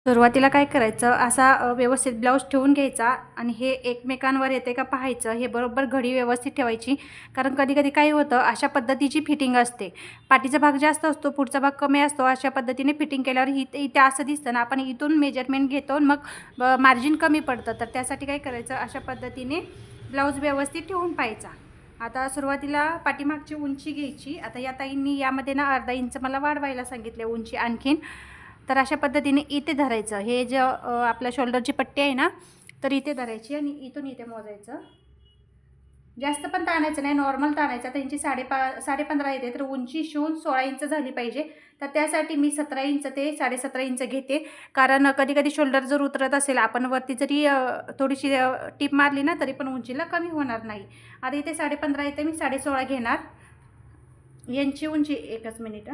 सुरुवातीला काय करायचं, असा व्यवस्थित ब्लाऊज ठेवून घ्यायचा आणि हे एकमेकांवर येते का पाहायचं. हे बरोबर घडी व्यवस्थित ठेवायची, कारण कधी-कधी काय होतं, अशा पद्धतीची फिटिंग असते. पाठीचा भाग जास्त असतो, पुढचा भाग कमी असतो. अशा पद्धतीने फिटिंग केल्यावर इथे असं दिसतं ना, आपण इथून मेजरमेंट घेतो आणि मग मार्जिन कमी पडतं. तर त्यासाठी काय करायचं, अशा पद्धतीने ब्लाऊज व्यवस्थित ठेवून पाहायचा. आता सुरुवातीला पाठीमागची उंची घ्यायची. आता या ताईंनी यामध्ये ना अर्धा इंच मला वाढवायला सांगितले उंची आणखीन. तर अशा पद्धतीने इथे धरायचं. हे जे आपल्या शोल्डरची पट्टी आहे ना, तर इथे धरायची आणि इथून इथे मोजायचं. जास्त पण ताणायचं नाही, नॉर्मल ताणायचं. आता यांची 15.5 येते, तर उंची शिवून 16 इंच झाली पाहिजे. तर त्यासाठी मी 17 इंच ते 17.5 इंच घेते. कारण कधी-कधी शोल्डर जर उतरत असेल, आपण वरती जरी थोडीशी टीप मारली ना, तरी पण उंचीला कमी होणार नाही. आता इथे 15.5 येते, मी 16.5 घेणार. यांची उंची एकच मिनिट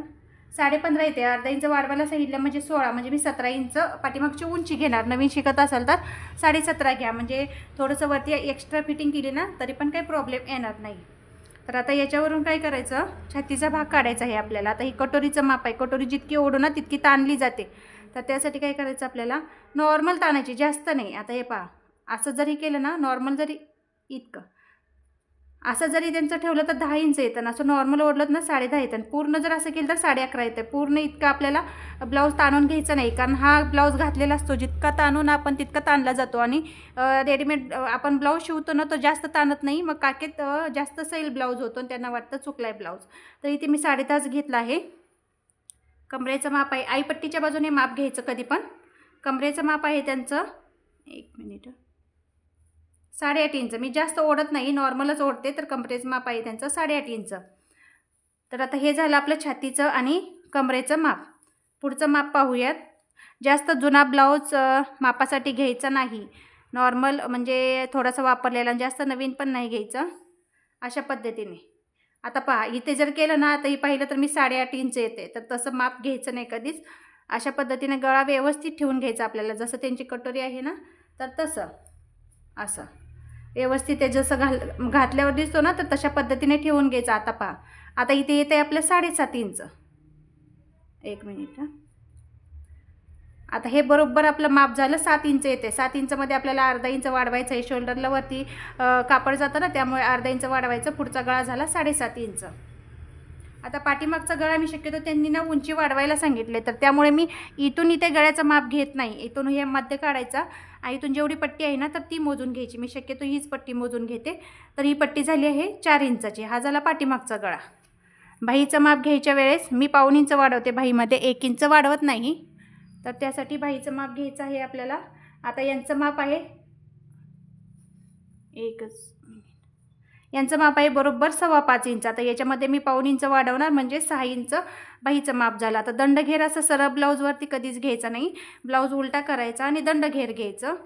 15.5 येते. अर्धा इंच वाढवायला सांगितलं म्हणजे 16, म्हणजे मी 17 इंच पाठीमागची उंची घेणार. नवीन शिकत असाल तर 17.5 घ्या, म्हणजे थोडंसं वरती एक्स्ट्रा फिटिंग केली ना तरी पण काही प्रॉब्लेम येणार नाही. तर आता याच्यावरून काय करायचं, छातीचा भाग काढायचा आहे आपल्याला. आता ही कटोरीचं माप आहे. कटोरी जितकी ओढू ना तितकी ताणली जाते. तर त्यासाठी काय करायचं, आपल्याला नॉर्मल ताणायची, जास्त नाही. आता हे पहा, असं जरी केलं ना, नॉर्मल जरी इतकं असं जरी त्यांचं ठेवलं तर 10 इंच येतं आणि असं नॉर्मल ओढलं ना 10.5 येतं. पूर्ण जर असं केलं तर 11.5 येतं. पूर्ण इतकं आपल्याला ब्लाऊज ताणून घ्यायचा नाही, कारण हा ब्लाऊज घातलेला असतो. जितका ताणून आपण तितका ताणला जातो आणि रेडीमेड आपण ब्लाऊज शिवतो ना, तो जास्त ताणत नाही. मग काकेत जास्त सैल ब्लाऊज होतो आणि त्यांना वाटतं चुकला आहे ब्लाऊज. तर इथे मी 10.5 घेतला आहे. कमरेचं माप आहे, आईपट्टीच्या बाजूने माप घ्यायचं कधी पण. कमरेचं माप आहे त्यांचं, एक मिनिट, 8.5 इंच. मी जास्त ओढत नाही, नॉर्मलच ओढते. तर कमरेचं माप आहे त्यांचं 8.5 इंच. तर आता हे झालं आपलं छातीचं आणि कमरेचं माप. पुढचं माप पाहूयात. जास्त जुना ब्लाऊज मापासाठी घ्यायचा नाही. नॉर्मल म्हणजे थोडासा वापरलेला, जास्त नवीन पण नाही घ्यायचं. अशा पद्धतीने आता पहा, इथे जर केलं ना, आता ही पाहिलं तर मी 8.5 इंच येते. तर तसं माप घ्यायचं नाही कधीच. अशा पद्धतीने गळा व्यवस्थित ठेवून घ्यायचा आपल्याला. जसं त्यांची कटोरी आहे ना, तर तसं असं व्यवस्थित ते जसं घातल्यावर दिसतो ना, तर तशा पद्धतीने ठेवून घ्यायचं. आता पहा, आता इथे येते आपलं 7.5 इंच. एक मिनिट आता हे बरोबर आपलं माप झालं, 7 इंच येते. 7 इंचमध्ये आपल्याला अर्धा इंच वाढवायचं आहे. शोल्डरला वरती कापड जातं ना, त्यामुळे अर्धा इंच वाढवायचं. पुढचा गळा झाला 7.5 इंच. आता पाठीमागचा गळा मी शक्यतो त्यांनी ना उंची वाढवायला सांगितले, तर त्यामुळे मी इथून इथे गळ्याचं माप घेत नाही. इथून हे मध्य काढायचा आणि इथून जेवढी पट्टी आहे ना, तर ती मोजून घ्यायची. मी शक्यतो हीच पट्टी मोजून घेते. तर ही पट्टी झाली आहे 4 इंचाची. हा झाला पाठीमागचा गळा. बाहीचं माप घ्यायच्या वेळेस मी 1.5 इंच वाढवते बाहीमध्ये, 1 इंच वाढवत नाही. तर त्यासाठी बाहीचं माप घ्यायचं आहे आपल्याला. आता यांचं माप आहे, एकच यांचं माप आहे बरोबर 5.25 इंच. आता याच्यामध्ये मी 1.5 इंच वाढवणार, म्हणजे 6 इंच बाहीचं माप झालं. आता दंडघेर असं सरळ ब्लाऊजवरती कधीच घ्यायचा नाही. ब्लाऊज उलटा करायचा आणि दंडघेर घ्यायचं.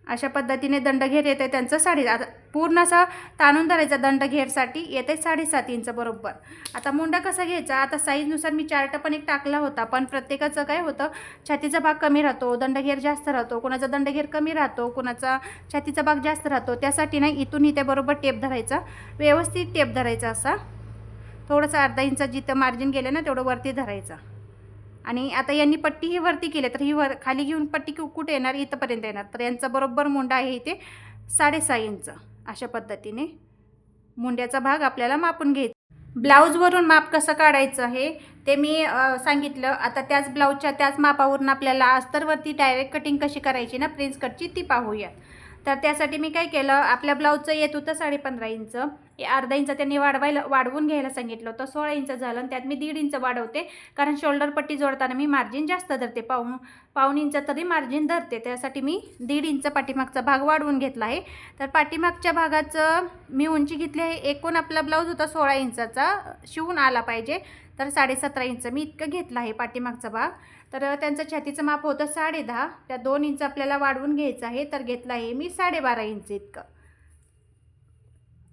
अशा पद्धतीने दंडघेर येते त्यांचं आता पूर्ण असं ताणून धरायचा. दंडघेरसाठी येते 7.5 इंच बरोबर. आता मुंडा कसा घ्यायचा, आता साईजनुसार मी चार्ट पण एक टाकला होता, पण प्रत्येकाचं काय होतं, छातीचा भाग कमी राहतो, दंडघेर जास्त राहतो. कोणाचा दंडघेर कमी राहतो, कोणाचा छातीचा भाग जास्त राहतो. त्यासाठी नाही, इथून इथे बरोबर टेप धरायचा, व्यवस्थित टेप धरायचा. असा थोडंसं अर्धा इंच जिथं मार्जिन गेलं ना, तेवढं वरती धरायचा. आणि आता यांनी पट्टी ही वरती केली, तर ही खाली घेऊन पट्टी कुठे येणार, इथंपर्यंत येणार. तर यांचा बरोबर मुंडा आहे इथे 6.5 इंच. अशा पद्धतीने मुंड्याचा भाग आपल्याला मापून घ्यायचा. ब्लाऊजवरून माप कसं काढायचं हे ते मी सांगितलं. आता त्याच ब्लाऊजच्या त्याच मापावरून आपल्याला अस्तरवरती डायरेक्ट कटिंग कशी करायची ना, प्रिन्स कटची, ती पाहूया. तर त्यासाठी मी काय केलं, आपल्या ब्लाऊजचं येत होतं 15.5 इंच, अर्धा इंच त्यांनी वाढवून घ्यायला सांगितलं होतं. 16 इंच झालं आणि त्यात मी 1.5 इंच वाढवते, कारण शोल्डर पट्टी जोडताना मी मार्जिन जास्त धरते, पाऊण इंच तरी मार्जिन धरते. त्यासाठी मी 1.5 इंच पाठीमागचा भाग वाढवून घेतला आहे. तर पाठीमागच्या भागाचं मी उंची घेतली आहे. एकूण आपला ब्लाऊज होता 16 इंचाचा, शिवून आला पाहिजे, तर 17.5 इंच मी इतकं घेतलं आहे पाठीमागचा भाग. तर त्यांचं छातीचं माप होतं 10.5, त्या 2 इंच आपल्याला वाढवून घ्यायचं आहे. तर घेतलं आहे मी 12.5 इंच इतकं.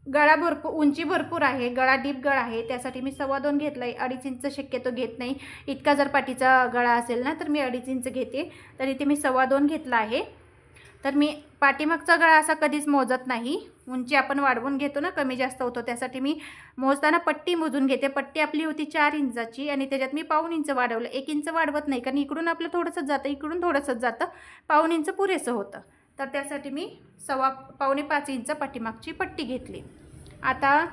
गळा उंची भरपूर आहे, गळा डीप गळा आहे, त्यासाठी मी 2.25 घेतला आहे. 2.5 इंच शक्यतो घेत नाही. इतका जर पाठीचा गळा असेल ना, तर मी 2.5 इंच घेते. तर इथे मी 2.25 घेतला आहे. तर मी पाठीमागचा गळा असा कधीच मोजत नाही. उंची आपण वाढवून घेतो ना, कमी जास्त होतो, त्यासाठी मी मोजताना पट्टी मोजून घेते. पट्टी आपली होती 4 इंचाची आणि त्याच्यात मी पाऊण इंच वाढवलं. 1 इंच वाढवत नाही, कारण इकडून आपलं थोडंसंच जातं, इकडून थोडंसंच जातं, पाऊण इंच पुरेसं होतं. तर त्यासाठी मी पावणे 5 इंच पाठीमागची पट्टी घेतली. आता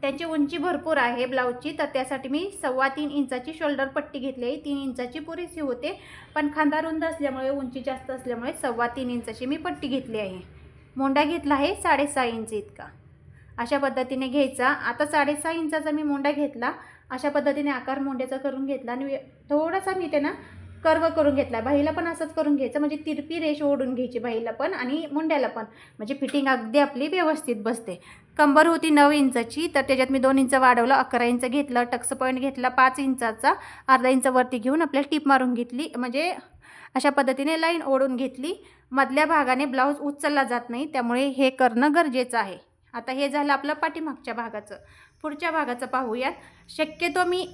त्याची उंची भरपूर आहे ब्लाऊजची, तर त्यासाठी मी 3.25 इंचाची शोल्डर पट्टी घेतली आहे. 3 इंचाची पुरेशी होते, पण खांदा रुंद असल्यामुळे, उंची जास्त असल्यामुळे 3.25 इंचाची मी पट्टी घेतली आहे. मोंडा घेतला आहे 6.5 इंच इतका. अशा पद्धतीने घ्यायचा. आता 6.5 इंचाचा मी मोंडा घेतला. अशा पद्धतीने आकार मोंड्याचा करून घेतला आणि थोडासा मी ते ना कर्व करून घेतला. बाहीला पण असंच करून घ्यायचं, म्हणजे तिरपी रेष ओढून घ्यायची बाहीला पण आणि मुंड्याला पण, म्हणजे फिटिंग अगदी आपली व्यवस्थित बसते. कंबर होती 9 इंचाची, तर त्याच्यात मी 2 इंच वाढवलं, 11 इंच घेतलं. टक्स पॉईंट घेतला 5 इंचाचा, अर्धा इंच वरती घेऊन आपल्याला टीप मारून घेतली, म्हणजे अशा पद्धतीने लाईन ओढून घेतली. मधल्या भागाने ब्लाऊज उचलला जात नाही, त्यामुळे हे करणं गरजेचं आहे. आता हे झालं आपलं पाठीमागच्या भागाचं. पुढच्या भागाचं पाहूयात. शक्यतो मी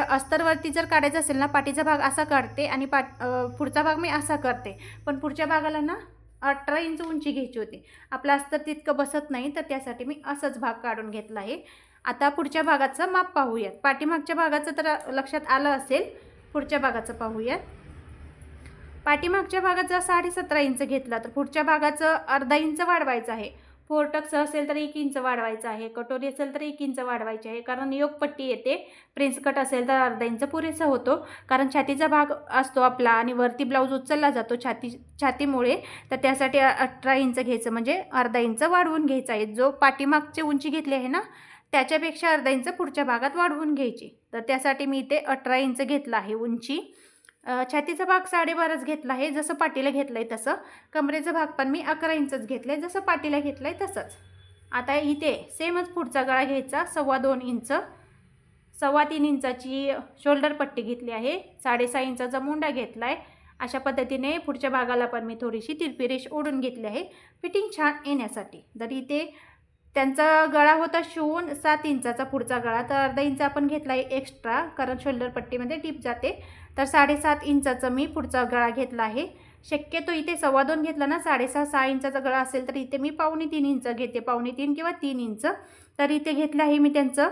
अस्तरवरती जर काढायचं असेल ना, पाठीचा भाग असा काढते आणि पुढचा भाग मी असा करते, पण पुढच्या भागाला ना 18 इंच उंची घ्यायची होती. आपलं अस्तर तितकं बसत नाही, तर त्यासाठी मी असंच भाग काढून घेतला आहे. आता पुढच्या भागाचं माप पाहूयात. पाठीमागच्या भागाचं तर लक्षात आलं असेल, पुढच्या भागाचं पाहूयात. पाठीमागच्या भागाचा 17.5 इंच घेतला, तर पुढच्या भागाचं अर्धा इंच वाढवायचं आहे. 4 टक्स असेल तर 1 इंच वाढवायचं आहे, कटोरी असेल तर 1 इंच वाढवायची आहे, कारण योगपट्टी येते. प्रिन्स कट असेल तर अर्धा इंच पुरेसा होतो, कारण छातीचा भाग असतो आपला आणि वरती ब्लाऊज उचलला जातो छातीमुळे, तर त्यासाठी 18 इंच घ्यायचं, म्हणजे अर्धा इंच वाढवून घ्यायचा आहे. जो पाठीमागची उंची घेतली आहे ना, त्याच्यापेक्षा अर्धा इंच पुढच्या भागात वाढवून घ्यायची. तर त्यासाठी मी इथे 18 इंच घेतला आहे उंची. छातीचा भाग 12.5 घेतला आहे, जसं पाटीला घेतलं आहे तसं. कमरेचा भाग पण मी 11 इंचच घेतलं आहे, जसं पाटीला घेतलं आहे तसंच. आता इथे सेमच पुढचा गळा घ्यायचा, 2.25 इंच. 3.25 इंचाची शोल्डर पट्टी घेतली आहे, 6.5 इंचाचा मुंडा घेतला आहे. अशा पद्धतीने पुढच्या भागाला पण मी थोडीशी तिरपी रेष ओढून घेतली आहे, फिटिंग छान येण्यासाठी. जर इथे त्यांचा गळा होता शिवून 7 इंचाचा पुढचा गळा, तर अर्धा इंच आपण घेतला आहे एक्स्ट्रा, कारण शोल्डर पट्टीमध्ये टीप जाते. तर 7.5 इंचाचा मी पुढचा गळा घेतला आहे. शक्यतो इथे 2.25 घेतला ना, 6.5-6 इंचाचा गळा असेल तर इथे मी 2.25 इंच घेते, 2.25 किंवा 3 इंच. तर इथे घेतलं आहे मी त्यांचं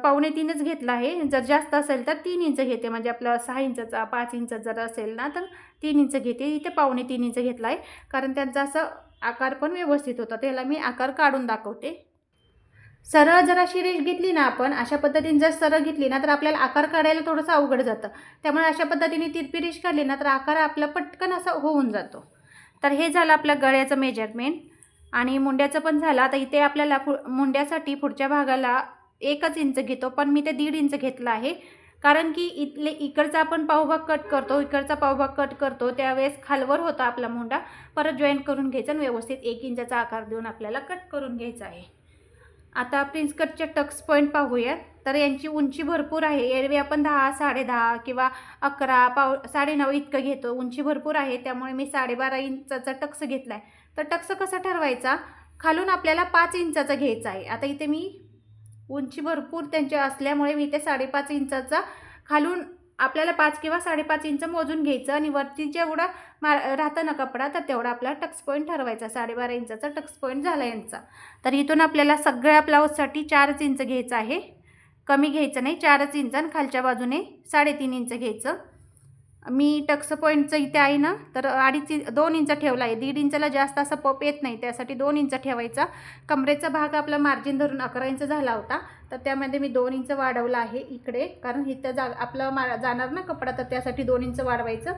2.25च घेतला आहे. जर जास्त असेल तर 3 इंच घेते, म्हणजे आपला 6 इंचाचा 5 इंच जर असेल ना तर 3 इंच घेते. इथे 2.25 इंच घेतला आहे, कारण त्यांचा असं आकार पण व्यवस्थित होता. त्याला मी आकार काढून दाखवते. सरळ जर अशी रेष घेतली ना आपण, अशा पद्धतीने जर सरळ घेतली ना, तर आपल्याला आकार काढायला थोडंसं अवघड जातं. त्यामुळे अशा पद्धतीने तिरपी रेष काढली ना, तर आकार आपला पटकन असा होऊन जातो. तर हे झालं आपल्या गळ्याचं मेजरमेंट आणि मुंड्याचं पण झालं. आता इथे आपल्याला मुंड्यासाठी पुढच्या भागाला 1 इंच घेतो, पण मी ते 1.5 इंच घेतलं आहे, कारण की इकडचा आपण पावभाग कट करतो, इकडचा पावभाग कट करतो, त्यावेळेस खालवर होता आपला मुंडा. परत जॉईंट करून घ्यायचा आणि व्यवस्थित 1 इंचाचा आकार देऊन आपल्याला कट करून घ्यायचा आहे. आता प्रिन्स कटचे टक्स पॉईंट पाहूयात. तर यांची उंची भरपूर आहे. एरवी आपण 10, 10.5 किंवा 11, 9.5 इतकं घेतो. उंची भरपूर आहे, त्यामुळे मी 12.5 इंचाचा टक्स घेतला आहे. तर टक्स कसा ठरवायचा? खालून आपल्याला 5 इंचाचा घ्यायचा आहे. आता इथे मी उंची भरपूर त्यांच्या असल्यामुळे मी इथे 5.5 इंचाचा खालून आपल्याला 5 किंवा 5.5 इंच मोजून घ्यायचं आणि वरती जेवढा राहतं ना कपडा, तर तेवढा आपला टक्स पॉईंट ठरवायचा. 12.5 इंचाचा टक्स पॉईंट झाला यांचा. तर इथून आपल्याला सगळ्या ब्लाऊजसाठी 4 इंच घ्यायचं आहे, कमी घ्यायचं नाही. 4 इंच आणि खालच्या बाजूने 3.5 इंच घ्यायचं. मी टक्स पॉईंटचं इथे आहे ना, तर 2 इंच ठेवला आहे. 1.5 इंचाला जास्त असा पप येत नाही, त्यासाठी 2 इंच ठेवायचा. कमरेचा भाग आपला मार्जिन धरून 11 इंच झाला होता, तर त्यामध्ये मी 2 इंच वाढवला आहे इकडे, कारण इथं आपलं जाणार ना कपडा, तर त्यासाठी 2 इंच वाढवायचं.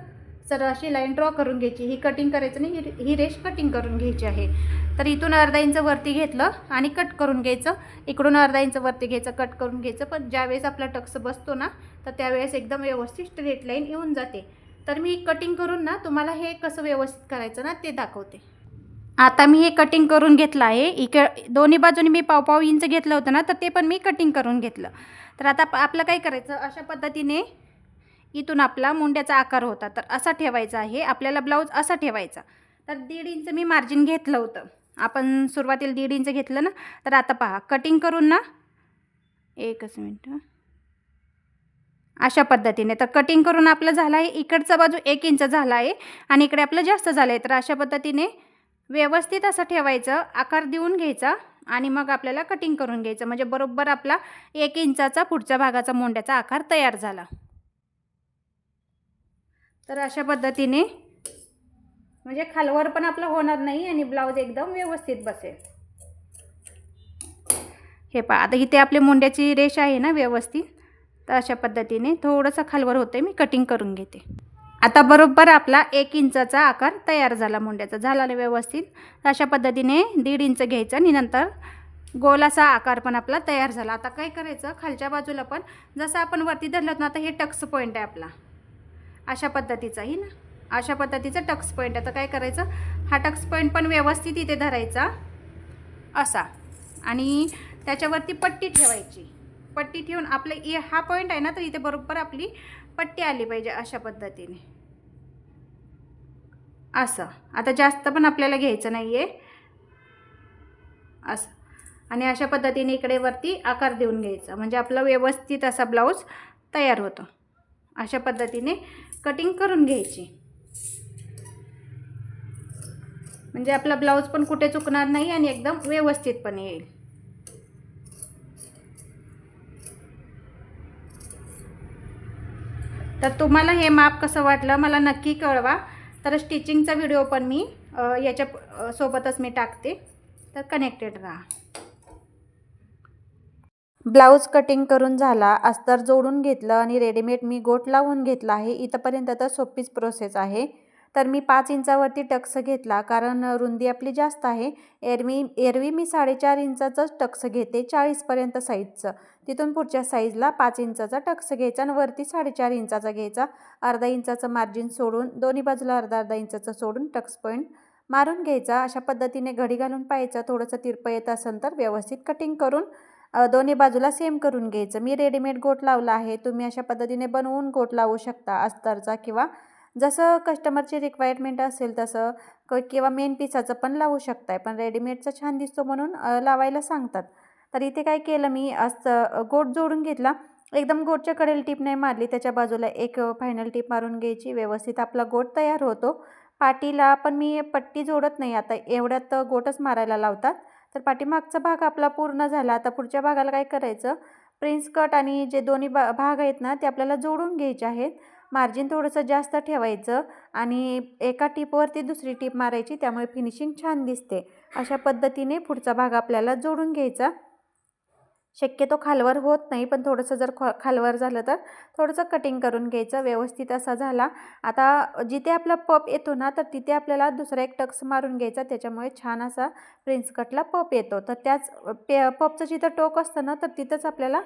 सरळ अशी लाईन ड्रॉ करून घ्यायची. ही कटिंग करायचं नाही, ही रेष कटिंग करून घ्यायची आहे. तर इथून अर्धा इंच वरती घेतलं आणि कट करून घ्यायचं. इकडून अर्धा इंच वरती घ्यायचं, कट करून घ्यायचं. पण ज्यावेळेस आपला टक्स बसतो ना, तर त्यावेळेस एकदम व्यवस्थित स्ट्रेट लाईन येऊन जाते. तर मी कटिंग करून ना तुम्हाला हे कसं व्यवस्थित करायचं ना ते दाखवते. आता मी हे कटिंग करून घेतलं आहे. दोन्ही बाजूनी मी 1.5 इंच घेतलं होतं ना, तर ते पण मी कटिंग करून घेतलं. तर आता आपलं काय करायचं, अशा पद्धतीने इथून आपला मुंड्याचा आकार होता, तर असा ठेवायचा आहे. आपल्याला ब्लाऊज असा ठेवायचा. तर 1.5 इंच मी मार्जिन घेतलं होतं. आपण सुरुवातीला 1.5 इंच घेतलं ना, तर आता पहा कटिंग करून ना, एकच मिनटं. अशा पद्धतीने. तर कटिंग करून आपलं झालं आहे, इकडचा बाजू 1 इंच झाला आहे आणि इकडे आपलं जास्त झालं आहे. तर अशा पद्धतीने व्यवस्थित असं ठेवायचं, आकार देऊन घ्यायचा आणि मग आपल्याला कटिंग करून घ्यायचं. म्हणजे बरोबर आपला 1 इंचाचा पुढच्या भागाचा मोंड्याचा आकार तयार झाला. तर अशा पद्धतीने म्हणजे खालवर पण आपलं होणार नाही आणि ब्लाऊज एकदम व्यवस्थित बसेल. हे पहा, आता इथे आपली मोंड्याची रेष आहे ना व्यवस्थित, तर अशा पद्धतीने थोडंसं खालवर होते, मी कटिंग करून घेते. आता बरोबर आपला 1 इंचाचा आकार तयार झाला मोंड्याचा, झाला ना व्यवस्थित. तर अशा पद्धतीने 1.5 इंच घ्यायचं आणि नंतर गोल असा आकार पण आपला तयार झाला. आता काय करायचं, खालच्या बाजूला पण जसं आपण वरती धरलं ना, आता हे टक्स पॉईंट आहे आपला अशा पद्धतीचाही ना, अशा पद्धतीचा टक्स पॉईंट. आता काय करायचं, हा टक्स पॉईंट पण व्यवस्थित इथे धरायचा असा आणि त्याच्यावरती पट्टी ठेवायची. पट्टी ठेवून आपलं हा पॉईंट आहे ना, तर इथे बरोबर आपली पट्टी आली पाहिजे अशा पद्धतीने असं. आता जास्त पण आपल्याला घ्यायचं नाही आहे असं. आणि अशा पद्धतीने इकडे वरती आकार देऊन घ्यायचा, म्हणजे आपला व्यवस्थित असा ब्लाऊज तयार होतो. अशा पद्धतीने कटिंग करून घ्यायची, म्हणजे आपला ब्लाऊज पण कुठे चुकणार नाही आणि एकदम व्यवस्थितपणे येईल. तर तुम्हाला हे माप कसं वाटलं मला नक्की कळवा. तर स्टिचिंगचा व्हिडिओ पण मी याच्या सोबतच मी टाकते, तर कनेक्टेड राहा. ब्लाऊज कटिंग करून झाला, अस्तर जोडून घेतलं आणि रेडीमेड मी गोट लावून घेतला आहे. इथंपर्यंत तर सोपीच प्रोसेस आहे. तर मी 5 इंचावरती टक्स घेतला, कारण रुंदी आपली जास्त आहे. एरवी मी 4.5 इंचाचंच टक्स घेते, 40पर्यंत साईजचं. तिथून पुढच्या साईजला 5 इंचाचा टक्स घ्यायचा आणि वरती 4.5 इंचाचा घ्यायचा. अर्धा इंचाचं मार्जिन सोडून दोन्ही बाजूला अर्धा इंचाचं सोडून टक्स पॉईंट मारून घ्यायचा. अशा पद्धतीने घडी घालून पाहायचं, थोडंसं तिरपं येत असेल तर व्यवस्थित कटिंग करून दोन्ही बाजूला सेम करून घ्यायचं. मी रेडीमेड गोट लावला आहे, तुम्ही अशा पद्धतीने बनवून गोट लावू शकता अस्तरचा, किंवा जसं कस्टमरची रिक्वायरमेंट असेल तसं किंवा मेन पिसाचं पण लावू शकताय. पण रेडीमेडचा छान दिसतो म्हणून लावायला सांगतात. तर इथे काय केलं, मी गोट जोडून घेतला. एकदम गोटच्या कडेला टीप नाही मारली, त्याच्या बाजूला एक फायनल टीप मारून घ्यायची. व्यवस्थित आपला गोट तयार होतो. पाटीला पण मी पट्टी जोडत नाही, आता एवढ्यात गोटच मारायला लावतात. तर पाठीमागचा भाग आपला पूर्ण झाला. आता पुढच्या भागाला काय करायचं, प्रिन्स कट आणि जे दोन्ही भाग आहेत ना, ते आपल्याला जोडून घ्यायचे आहेत. मार्जिन थोडंसं जास्त ठेवायचं आणि एका टिपवरती दुसरी टिप मारायची, त्यामुळे फिनिशिंग छान दिसते. अशा पद्धतीने पुढचा भाग आपल्याला जोडून घ्यायचा. शक्यतो खालवर होत नाही, पण थोडंसं जर खालवर झालं तर थोडंसं कटिंग करून घ्यायचं. व्यवस्थित असा झाला. आता जिथे आपला पप येतो ना, तर तिथे आपल्याला दुसरा एक टक्स मारून घ्यायचा, त्याच्यामुळे छान असा प्रिन्स कटला पप येतो. तर त्याच पपचं जिथं टोक असतं ना, तर तिथंच आपल्याला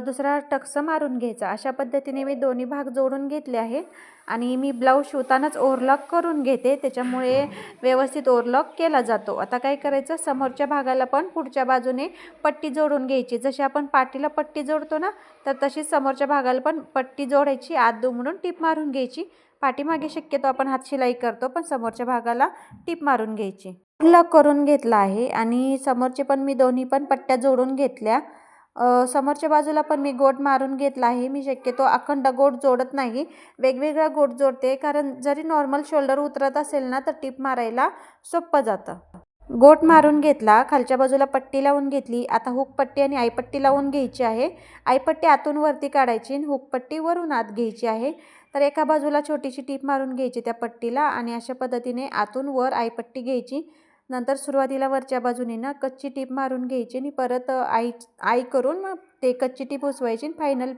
दुसरा टक्स मारून घ्यायचा. अशा पद्धतीने मी दोन्ही भाग जोडून घेतले आहेत आणि मी ब्लाऊज शिवतानाच ओव्हरलॉक करून घेते, त्याच्यामुळे व्यवस्थित ओव्हरलॉक केला जातो. आता काय करायचं, समोरच्या भागाला पण पुढच्या बाजूने पट्टी जोडून घ्यायची. जशी आपण पाटीला पट्टी जोडतो ना, तर तशीच समोरच्या भागाला पण पट्टी जोडायची, आत दुमडून टीप मारून घ्यायची. पाठीमागे शक्यतो आपण हात शिलाई करतो, पण समोरच्या भागाला टीप मारून घ्यायची. ओव्हरलॉक करून घेतला आहे आणि समोरचे पण मी दोन्ही पण पट्ट्या जोडून घेतल्या. समोरच्या बाजूला पण मी गोट मारून घेतला आहे. मी शक्यतो अखंड गोट जोडत नाही, वेगवेगळा गोट जोडते, कारण जरी नॉर्मल शोल्डर उतरत असेल ना, तर टीप मारायला सोपं जातं. गोट मारून घेतला, खालच्या बाजूला पट्टी लावून घेतली. आता हुक पट्टी आणि आईपट्टी लावून घ्यायची आहे. आईपट्टी आतून वरती काढायची आणि हुक पट्टी वरून आत घ्यायची आहे. तर एका बाजूला छोटीशी टीप मारून घ्यायची त्या पट्टीला आणि अशा पद्धतीने आतून वर आईपट्टी घ्यायची. नंतर सुरुवातीला वरच्या बाजूने ना कच्ची टीप मारून घ्यायची आणि परत आई करून मग ते कच्ची टीप उसवायची आणि फायनल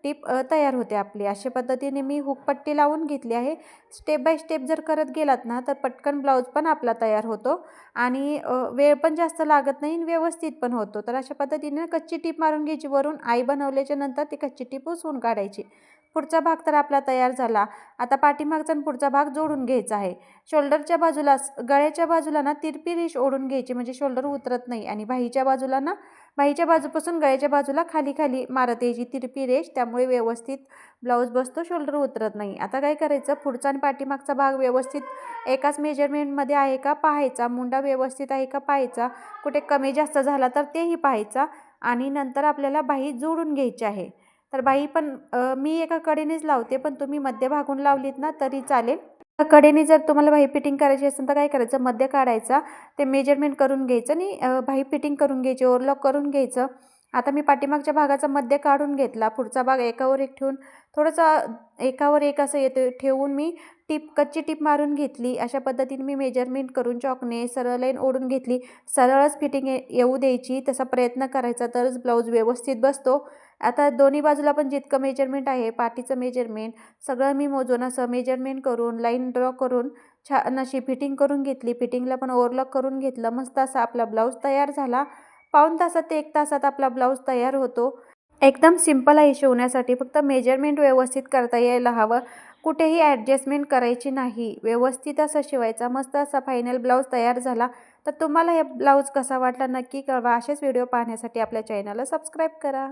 टीप तयार होते आपली. अशा पद्धतीने मी हुकपट्टी लावून घेतली आहे. स्टेप बाय स्टेप जर करत गेलात ना, तर पटकन ब्लाऊज पण आपला तयार होतो आणि वेळ पण जास्त लागत नाही आणि व्यवस्थित पण होतो. तर अशा पद्धतीने कच्ची टीप मारून घ्यायची. वरून आई बनवल्याच्या नंतर ती कच्ची टीप उसवून काढायची. पुढचा भाग तर आपला तयार झाला. आता पाठीमागचा आणि पुढचा भाग जोडून घ्यायचा आहे. शोल्डरच्या बाजूला, गळ्याच्या बाजूला ना तिरपी रेष ओढून घ्यायची, म्हणजे शोल्डर उतरत नाही. आणि बाहीच्या बाजूला ना, बाहीच्या बाजूपासून गळ्याच्या बाजूला खाली खाली मारत यायची तिरपी रेष, त्यामुळे व्यवस्थित ब्लाऊज बसतो, शोल्डर उतरत नाही. आता काय करायचं, पुढचा आणि पाठीमागचा भाग व्यवस्थित एकाच मेजरमेंटमध्ये आहे का पाहायचा, मुंडा व्यवस्थित आहे का पाहायचा, कुठे कमी जास्त झाला तर तेही पाहायचा आणि नंतर आपल्याला बाही जोडून घ्यायची आहे. तर बाई पण मी एका कडेनेच लावते, पण तुम्ही मध्यभागून लावलीत ना तरी चालेल. कडेने जर तुम्हाला बाही फिटिंग करायची असेल तर काय करायचं, मध्य काढायचा, ते मेजरमेंट करून घ्यायचं आणि बाही फिटिंग करून घ्यायची, ओव्हरलॉक करून घ्यायचं. आता मी पाठीमागच्या भागाचा मध्य काढून घेतला, पुढचा भाग एकावर एक ठेवून थोडंसं एकावर एक असं येते ठेवून मी कच्ची टीप मारून घेतली. अशा पद्धतीने मी मेजरमेंट करून चॉकने सरळ लाईन ओढून घेतली. सरळच फिटिंग येऊ द्यायची, तसा प्रयत्न करायचा, तरच ब्लाऊज व्यवस्थित बसतो. आता दोन्ही बाजूला पण जितकं मेजरमेंट आहे, पाठीचं मेजरमेंट सगळं मी मोजून असं मेजरमेंट करून लाईन ड्रॉ करून छान अशी फिटिंग करून घेतली. फिटिंगला पण ओव्हरलॉक करून घेतलं. मस्त असा आपला ब्लाऊज तयार झाला. पाऊण तासात ते 1 तासात आपला ब्लाऊज तयार होतो. एकदम सिंपल आहे शिवण्यासाठी, फक्त मेजरमेंट व्यवस्थित करता यायला हवं. कुठेही ॲडजस्टमेंट करायची नाही, व्यवस्थित असं शिवायचा. मस्त असा फायनल ब्लाऊज तयार झाला. तर तुम्हाला हे ब्लाऊज कसा वाटला नक्की कळवा. असेच व्हिडिओ पाहण्यासाठी आपल्या चॅनलला सबस्क्राईब करा.